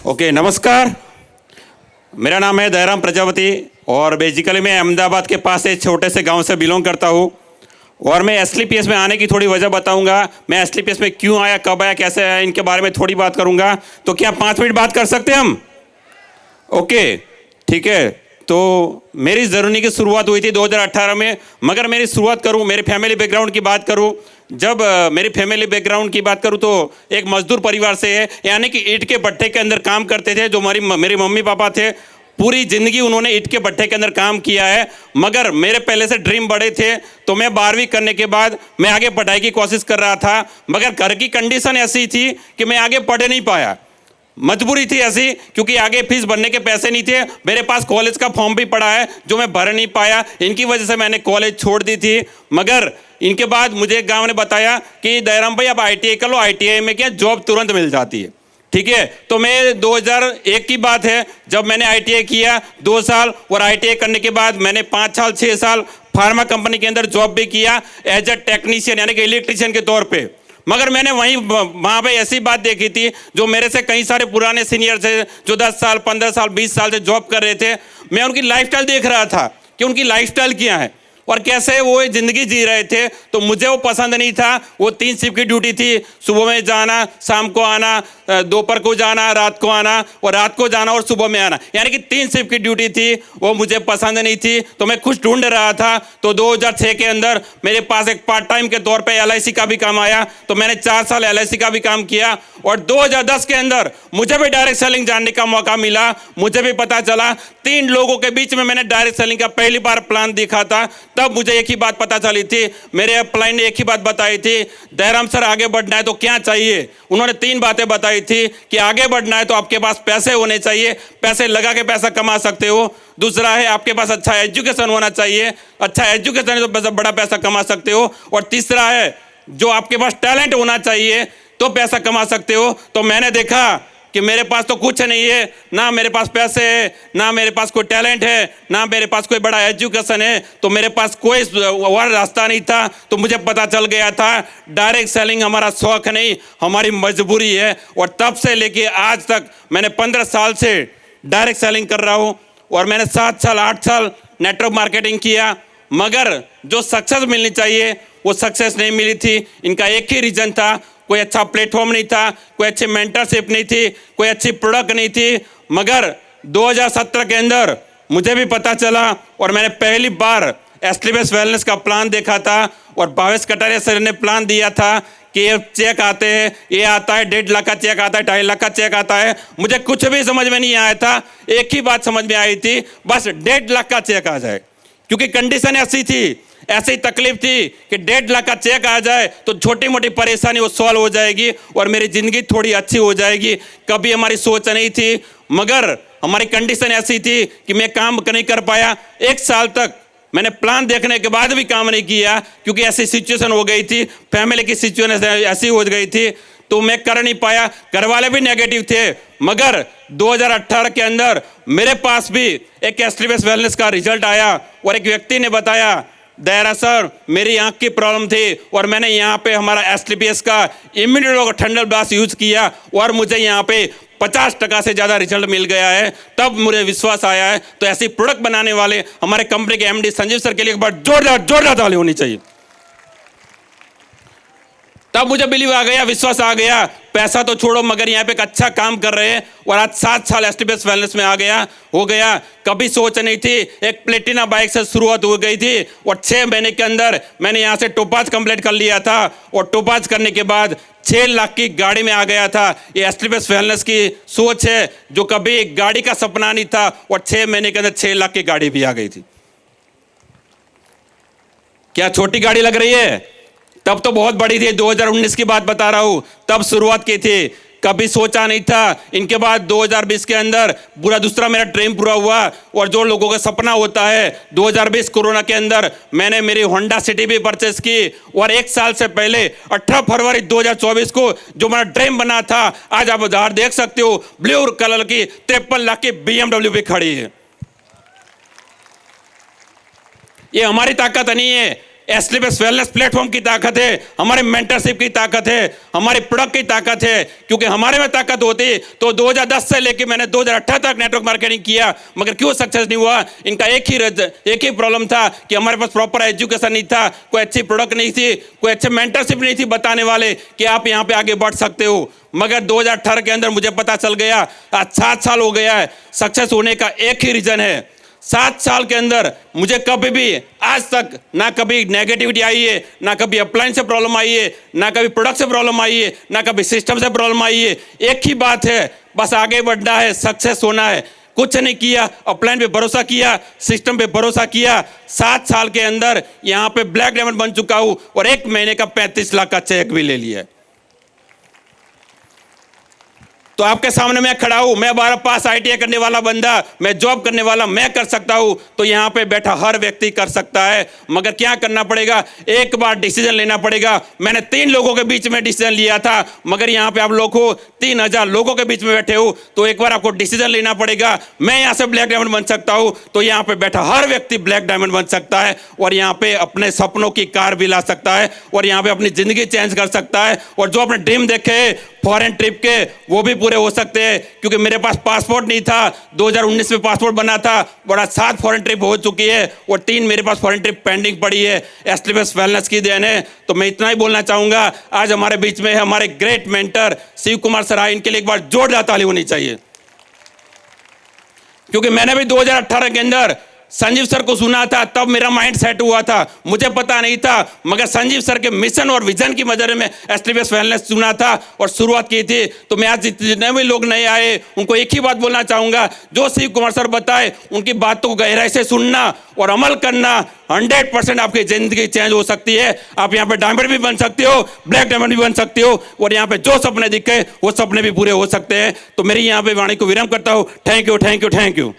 Okay, नमस्कार। मेरा नाम है दयाराम प्रजापति और बेसिकली मैं अहमदाबाद के पास एक छोटे से गांव से बिलोंग करता हूं। और मैं एसटीपीएस में आने की थोड़ी वजह बताऊंगा। मैं एसटीपीएस में क्यों आया, कब आया, कैसे आया, इनके बारे में थोड़ी बात करूंगा। तो क्या 5 मिनट बात कर सकते हैं हम? ओके, ठीक है। तो मेरी जर्नी की शुरुआत हुई थी 2018 में। मगर मेरी शुरुआत करूं, मेरे फैमिली बैकग्राउंड की बात करूं, जब मेरी फैमिली बैकग्राउंड की बात करूं तो एक मजदूर परिवार से है, यानी कि ईंट के भट्ठे के अंदर काम करते थे। जो मेरे मम्मी पापा थे, पूरी ज़िंदगी उन्होंने ईंट के भट्ठे के अंदर काम किया है। मगर मेरे पहले से ड्रीम बड़े थे, तो मैं 12वीं करने के बाद मैं आगे पढ़ाई की कोशिश कर रहा था। मगर घर की कंडीशन ऐसी थी कि मैं आगे पढ़ नहीं पाया। मजबूरी थी ऐसी, क्योंकि आगे फीस भरने के पैसे नहीं थे। मेरे पास कॉलेज का फॉर्म भी पड़ा है जो मैं भर नहीं पाया। इनकी वजह से मैंने कॉलेज छोड़ दी थी। मगर इनके बाद मुझे एक गांव ने बताया कि दयाराम भाई आप आईटीआई कर लो, आईटीआई में क्या जॉब तुरंत मिल जाती है। ठीक है, तो मैं 2001 की बात है जब मैंने आईटीआई किया 2 साल, और आईटीआई करने के बाद मैंने 5 साल 6 साल फार्मा कंपनी के अंदर जॉब भी किया एज अ टेक्नीशियन, यानी कि इलेक्ट्रीशियन के तौर पे। मगर मैंने वहाँ पे ऐसी बात देखी थी, जो मेरे से कई सारे पुराने सीनियर थे जो 10 साल 15 साल 20 साल से जॉब कर रहे थे। मैं उनकी लाइफस्टाइल देख रहा था कि उनकी लाइफस्टाइल क्या है और कैसे वो ज़िंदगी जी रहे थे। तो मुझे वो पसंद नहीं था। वो 3 शिफ्ट की ड्यूटी थी, सुबह में जाना, शाम को आना, दोपहर को जाना, रात को आना, और रात को जाना और सुबह में आना, यानी कि 3 शिफ्ट की ड्यूटी थी। वो मुझे पसंद नहीं थी, तो मैं कुछ ढूंढ रहा था। तो 2006 के अंदर मेरे पास एक पार्ट टाइम के तौर पे एलआईसी का भी काम आया, तो मैंने 4 साल एलआईसी का भी काम किया। और 2010 के अंदर मुझे भी डायरेक्ट सेलिंग जानने का मौका मिला। मुझे भी पता चला 3 लोगों के बीच में मैंने डायरेक्ट सेलिंग का पहली बार प्लान देखा था। तब मुझे एक ही बात पता चली थी, मेरे अपलाइन ने एक ही बात बताई थी, दयाराम सर आगे बढ़ना है तो क्या चाहिए। उन्होंने 3 बातें बताई थी कि आगे बढ़ना है तो आपके पास पैसे होने चाहिए, पैसे लगा के पैसा कमा सकते हो। दूसरा है आपके पास अच्छा एजुकेशन होना चाहिए, अच्छा एजुकेशन है तो बड़ा पैसा कमा सकते हो। और तीसरा है जो आपके पास टैलेंट होना चाहिए तो पैसा कमा सकते हो। तो मैंने देखा कि मेरे पास तो कुछ नहीं है, ना मेरे पास पैसे है, ना मेरे पास कोई टैलेंट है, ना मेरे पास कोई बड़ा एजुकेशन है, तो मेरे पास कोई और रास्ता नहीं था। तो मुझे पता चल गया था डायरेक्ट सेलिंग हमारा शौक नहीं, हमारी मजबूरी है। और तब से लेके आज तक मैंने 15 साल से डायरेक्ट सेलिंग कर रहा हूँ। और मैंने 7 साल 8 साल नेटवर्क मार्केटिंग किया। मगर जो सक्सेस मिलनी चाहिए वो सक्सेस नहीं मिली थी। इनका एक ही रीज़न था, कोई अच्छा प्लेटफॉर्म नहीं था, कोई अच्छी मेंटरशिप नहीं थी, कोई अच्छी प्रोडक्ट नहीं थी। मगर 2017 के अंदर मुझे भी पता चला और मैंने पहली बार एसटीपीएस वेलनेस का प्लान देखा था। और भावेश कटारिया सर ने प्लान दिया था कि ये चेक आते हैं, ये आता है 1.5 लाख का चेक आता है, 2.5 लाख का चेक आता है। मुझे कुछ भी समझ में नहीं आया था, एक ही बात समझ में आई थी, बस 1.5 लाख का चेक आ जाए। क्योंकि कंडीशन ऐसी थी, ऐसी तकलीफ थी कि 1.5 लाख का चेक आ जाए तो छोटी मोटी परेशानी वो सॉल्व हो जाएगी और मेरी ज़िंदगी थोड़ी अच्छी हो जाएगी। कभी हमारी सोच नहीं थी, मगर हमारी कंडीशन ऐसी थी कि मैं काम नहीं कर पाया। 1 साल तक मैंने प्लान देखने के बाद भी काम नहीं किया, क्योंकि ऐसी सिचुएशन हो गई थी, फैमिली की सिचुएशन ऐसी हो गई थी, तो मैं कर नहीं पाया। घर वाले भी नेगेटिव थे। मगर 2018 के अंदर मेरे पास भी एक एसटीपीएस वेलनेस का रिजल्ट आया और एक व्यक्ति ने बताया, दयारा सर मेरी आंख की प्रॉब्लम थी और मैंने यहाँ पे हमारा एसटीपीएस का इम्यूनिटी ठंडल ब्लास्ट यूज़ किया और मुझे यहाँ पे 50% से ज़्यादा रिजल्ट मिल गया है। तब मुझे विश्वास आया है। तो ऐसी प्रोडक्ट बनाने वाले हमारे कंपनी के एमडी संजीव सर के लिए एक बार जोरदार ताली होनी चाहिए। तब मुझे बिलीव आ गया, विश्वास आ गया, पैसा तो छोड़ो मगर यहाँ पे एक अच्छा काम कर रहे हैं। और आज 7 साल एसटीपीएस वेलनेस में हो गया। कभी सोच नहीं थी, एक प्लेटिना बाइक से शुरुआत हो गई थी और 6 महीने के अंदर मैंने यहाँ से टोपाज कंप्लीट कर लिया था। और टोपाज करने के बाद 6 लाख की गाड़ी में आ गया था। ये एसटीपीएस वेलनेस की सोच है, जो कभी गाड़ी का सपना नहीं था और 6 महीने के अंदर 6 लाख की गाड़ी भी आ गई थी। क्या छोटी गाड़ी लग रही है? तब तो बहुत बड़ी थी। 2019 की बात बता रहा हूं, तब शुरुआत की थी, कभी सोचा नहीं था। इनके बाद 2020 के अंदर पूरा दूसरा मेरा ड्रीम पूरा हुआ। और जो लोगों का सपना होता है, 2020 कोरोना के अंदर मैंने मेरी होंडा सिटी भी परचेस की। और 1 साल से पहले 18 फरवरी 2024 को जो मेरा ड्रीम बना था, आज आप उधार देख सकते हो, ब्लू कलर की 53 लाख की BMW भी खड़ी है। ये हमारी ताकत नहीं है, एसलीपीएस वेलनेस प्लेटफॉर्म की ताकत है, हमारे मेंटरशिप की ताकत है, हमारे प्रोडक्ट की ताकत है। क्योंकि हमारे में ताकत होती तो 2010 से लेके मैंने 2018 तक नेटवर्क मार्केटिंग किया, मगर क्यों सक्सेस नहीं हुआ? इनका एक ही प्रॉब्लम था कि हमारे पास प्रॉपर एजुकेशन नहीं था, कोई अच्छी प्रोडक्ट नहीं थी, कोई अच्छे मेंटरशिप नहीं थी बताने वाले कि आप यहाँ पे आगे बढ़ सकते हो। मगर 2018 के अंदर मुझे पता चल गया, आज 7 साल हो गया है। सक्सेस होने का एक ही रीजन है, 7 साल के अंदर मुझे कभी भी आज तक ना कभी नेगेटिविटी आई है, ना कभी अपलाइन से प्रॉब्लम आई है, ना कभी प्रोडक्ट से प्रॉब्लम आई है, ना कभी सिस्टम से प्रॉब्लम आई है। एक ही बात है, बस आगे बढ़ना है, सक्सेस होना है। कुछ नहीं किया, अपलाइन पे भरोसा किया, सिस्टम पे भरोसा किया। 7 साल के अंदर यहाँ पे ब्लैक डायमंड बन चुका हूँ और 1 महीने का 35 लाख का चेक भी ले लिया है। तो आपके सामने मैं खड़ा हूं, मैं 12 पास ITI करने वाला बंदा, मैं जॉब करने वाला, मैं कर सकता हूं। तो यहां पे बैठा हर व्यक्ति कर सकता है, मगर क्या करना पड़ेगा? एक बार डिसीजन लेना पड़ेगा। मैंने 3 लोगों के बीच में डिसीजन लिया था, मगर यहां पे आप लोग हो 3000 लोगों के बीच में बैठे हो, तो एक बार आपको डिसीजन लेना पड़ेगा। मैं यहां से ब्लैक डायमंड बन सकता हूं, तो यहां पे बैठा हर व्यक्ति ब्लैक डायमंड बन सकता है और यहां पे अपने सपनों की कार भी ला सकता है और यहां पे अपनी जिंदगी चेंज कर सकता है। और जो अपने ड्रीम देखे फॉरेन ट्रिप के, वो भी पूरे हो सकते हैं। क्योंकि मेरे पास पासपोर्ट नहीं था, 2019 में पासपोर्ट बना था, बड़ा 7 फॉरेन ट्रिप हो चुकी है और 3 मेरे पास फॉरेन ट्रिप पेंडिंग पड़ी है। एसलीपीएस वेलनेस की देन है। तो मैं इतना ही बोलना चाहूंगा। आज हमारे बीच में है हमारे ग्रेट मेंटर शिव कुमार सराय, इनके लिए एक बार जोरदार ताली होनी चाहिए। क्योंकि मैंने भी 2018 के अंदर संजीव सर को सुना था, तब मेरा माइंड सेट हुआ था, मुझे पता नहीं था, मगर संजीव सर के मिशन और विजन की वजह में एसलीपीएस वेलनेस सुना था और शुरुआत की थी। तो मैं आज जितने भी लोग नए आए उनको एक ही बात बोलना चाहूंगा, जो शिव कुमार सर बताए उनकी बातों को गहराई से सुनना और अमल करना, 100% आपकी जिंदगी चेंज हो सकती है। आप यहाँ पे डायमंड भी बन सकते हो, ब्लैक डायमंड भी बन सकते हो और यहाँ पे जो सपने दिखे वो सपने भी पूरे हो सकते हैं। तो मेरी यहाँ पे वाणी को विराम करता हूँ। Thank you, thank you, thank you.